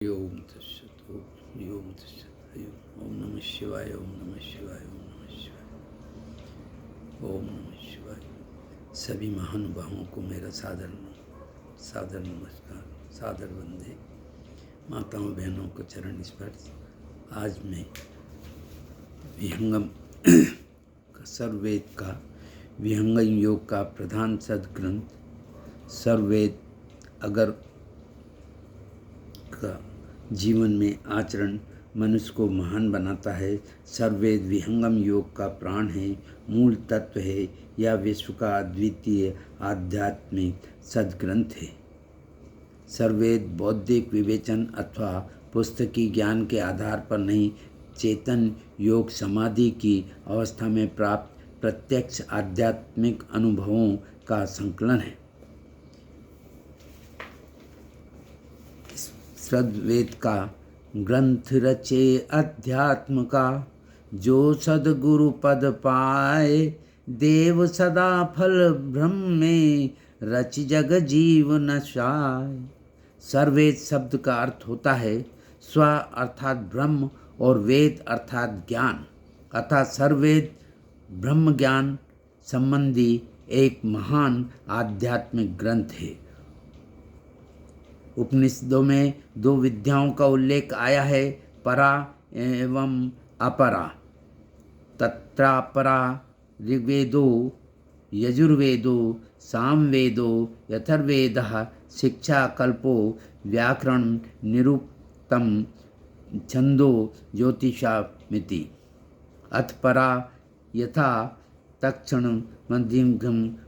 ओम तत्सत ओम तत्सत ओम नमः शिवाय ओम नमः शिवाय ओम नमः शिवाय ओम नमः शिवाय। सभी महानुभावों को मेरा सादर नमस्कार, सादर वंदे। माताओं बहनों को चरण स्पर्श। आज मैं विहंगम सर्ववेद का विहंगम योग का प्रधान सदग्रंथ सर्ववेद अगर का जीवन में आचरण मनुष्य को महान बनाता है। सर्ववेद विहंगम योग का प्राण है, मूल तत्व है। यह विश्व का अद्वितीय आध्यात्मिक सदग्रंथ है। सर्ववेद बौद्धिक विवेचन अथवा पुस्तकी ज्ञान के आधार पर नहीं, चेतन योग समाधि की अवस्था में प्राप्त प्रत्यक्ष आध्यात्मिक अनुभवों का संकलन है। सद्वेद का ग्रंथ रचे अध्यात्म का, जो सदगुरु पद पाए, देव सदा फल ब्रह्म में रच जग जीव नशाय। सर्ववेद शब्द का अर्थ होता है स्व अर्थात ब्रह्म और वेद अर्थात ज्ञान, अर्थात सर्ववेद ब्रह्म ज्ञान संबंधी एक महान आध्यात्मिक ग्रंथ है। उपनिषदों में दो विद्याओं का उल्लेख आया है, परा एवं अपरा। तत्रापरा ऋग्वेदो यजुर्वेदो सामवेदो यथर्वेदः शिक्षा कल्पो व्याकरण निरुक्तम छंदो ज्योतिषामिति। अथ परा यथा तक्षण मध्यम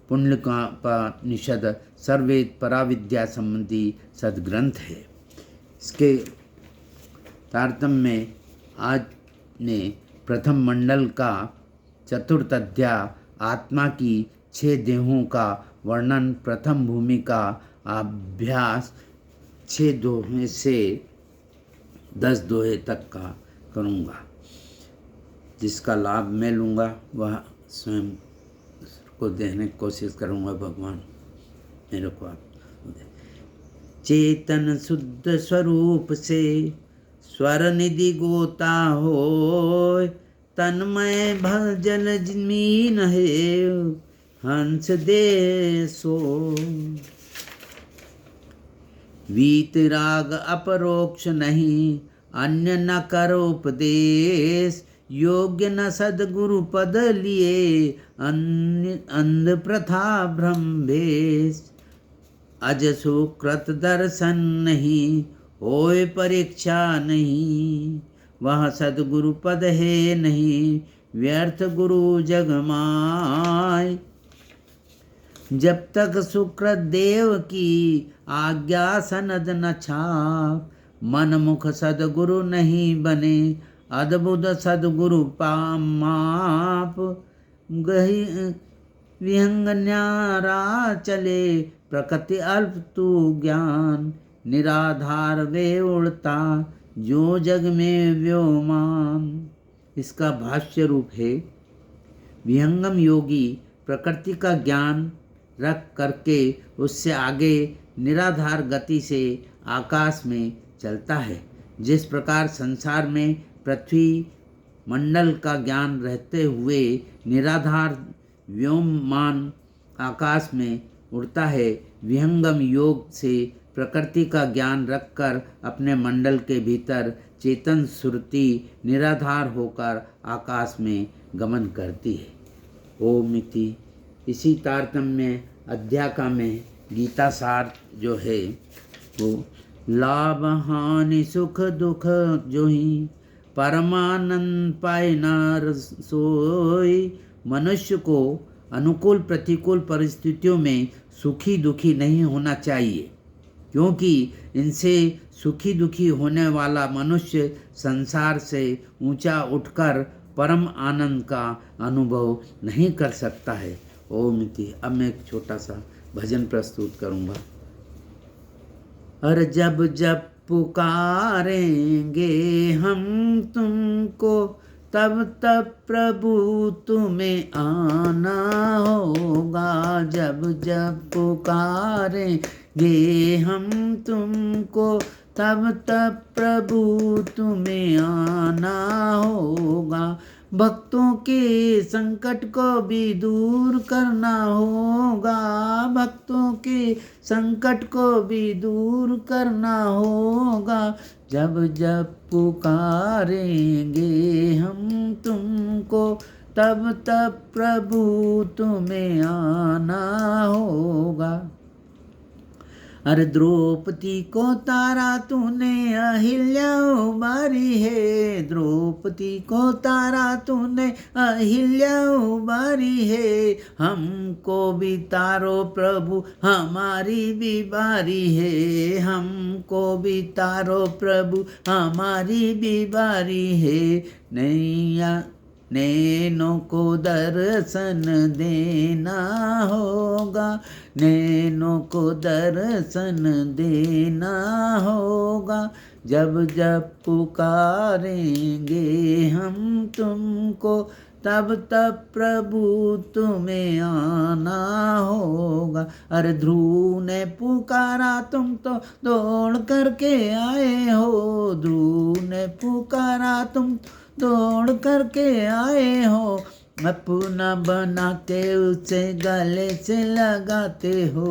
पुण्यकोपनिषद सर्ववेद पराविद्या संबंधी सदग्रंथ है। इसके तारतम्य में आज ने प्रथम मंडल का चतुर्थ अध्याय आत्मा की 6 देहों का वर्णन, प्रथम भूमि का अभ्यास 6 दोहे से 10 दोहे तक का करूँगा, जिसका लाभ मैं लूँगा वह स्वयं को देने की कोशिश करूँगा। भगवान मेरे को आप चेतन शुद्ध स्वरूप से स्वर निधि गोता हो, तन्मय भजल जमीन है हंस दे सो। वीत राग अपरोक्ष नहीं, अन्य न करो उपदेश, योग्य न सदगुरु पद लिए अंध प्रथा ब्रह्मेश। अज सुकृत दर्शन नहीं, होए परीक्षा नहीं, वह सदगुरु पद है नहीं, व्यर्थ गुरु जग माय। जब तक सुकृत देव की आज्ञा सनद न छाप, मन मुख सदगुरु नहीं बने, अद्भुत सदगुरु पामाप। गही विहंग न्यारा चले, प्रकृति अल्प तू ज्ञान, निराधार वे उड़ता जो जग में व्योमान। इसका भाष्य रूप है, विहंगम योगी प्रकृति का ज्ञान रख करके उससे आगे निराधार गति से आकाश में चलता है। जिस प्रकार संसार में पृथ्वी मंडल का ज्ञान रहते हुए निराधार व्योममान आकाश में उड़ता है, विहंगम योग से प्रकृति का ज्ञान रखकर अपने मंडल के भीतर चेतन श्रुति निराधार होकर आकाश में गमन करती है। ओम इति। इसी तारतम्य अध्याय में गीता सार जो है वो लाभ हानि सुख दुख जो ही परमानंद पाए नार सोई। मनुष्य को अनुकूल प्रतिकूल परिस्थितियों में सुखी दुखी नहीं होना चाहिए, क्योंकि इनसे सुखी दुखी होने वाला मनुष्य संसार से ऊंचा उठकर परम आनंद का अनुभव नहीं कर सकता है। ओम इति। अब मैं एक छोटा सा भजन प्रस्तुत करूँगा। और जब जब पुकारेंगे हम तुमको, तब तब प्रभु तुम्हें आना होगा। जब जब पुकारेंगे हम तुमको, तब तब प्रभु तुम्हें आना होगा। भक्तों के संकट को भी दूर करना होगा, भक्तों के संकट को भी दूर करना होगा। जब जब पुकारेंगे हम तुमको, तब तब प्रभु तुम्हें आना होगा। अरे द्रौपदी को तारा तूने अहिल्या उबारी है, द्रौपदी को तारा तूने अहिल्या उबारी है। हमको भी तारो प्रभु हमारी भी बारी है, हमको भी तारो प्रभु हमारी भी बारी है। नैया नैनों को दर्शन देना होगा, नैनों को दर्शन देना होगा। जब जब पुकारेंगे हम तुमको, तब तब प्रभु तुम्हें आना होगा। अरे ध्रुव ने पुकारा तुम तो दौड़ करके आए हो, ध्रुव ने पुकारा तुम दौड़ करके आए हो। अपना बना के उसे गले से लगाते हो,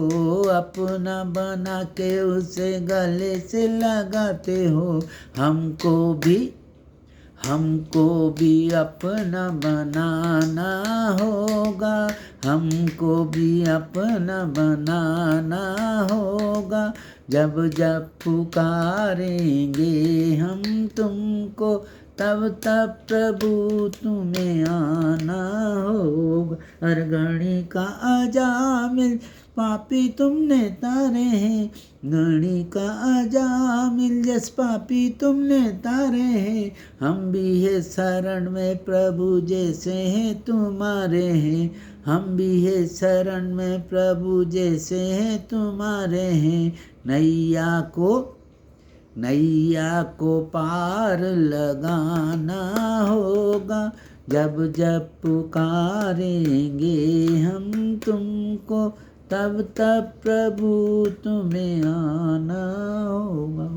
अपना बना के उसे गले से लगाते हो। हमको भी अपना बनाना होगा, हमको भी अपना बनाना होगा। जब जब पुकारेंगे हम तुमको, तब तब प्रभु तुम्हें आना होगा। हर घड़ी का अजामिल पापी तुमने तारे हैं, घड़ी का अजामिल जस पापी तुमने तारे हैं। हम भी है शरण में प्रभु जैसे हैं तुम्हारे हैं, हम भी है शरण में प्रभु जैसे हैं तुम्हारे हैं। नैया को पार लगाना होगा, जब जब पुकारेंगे हम तुमको, तब तब प्रभु तुम्हें आना होगा।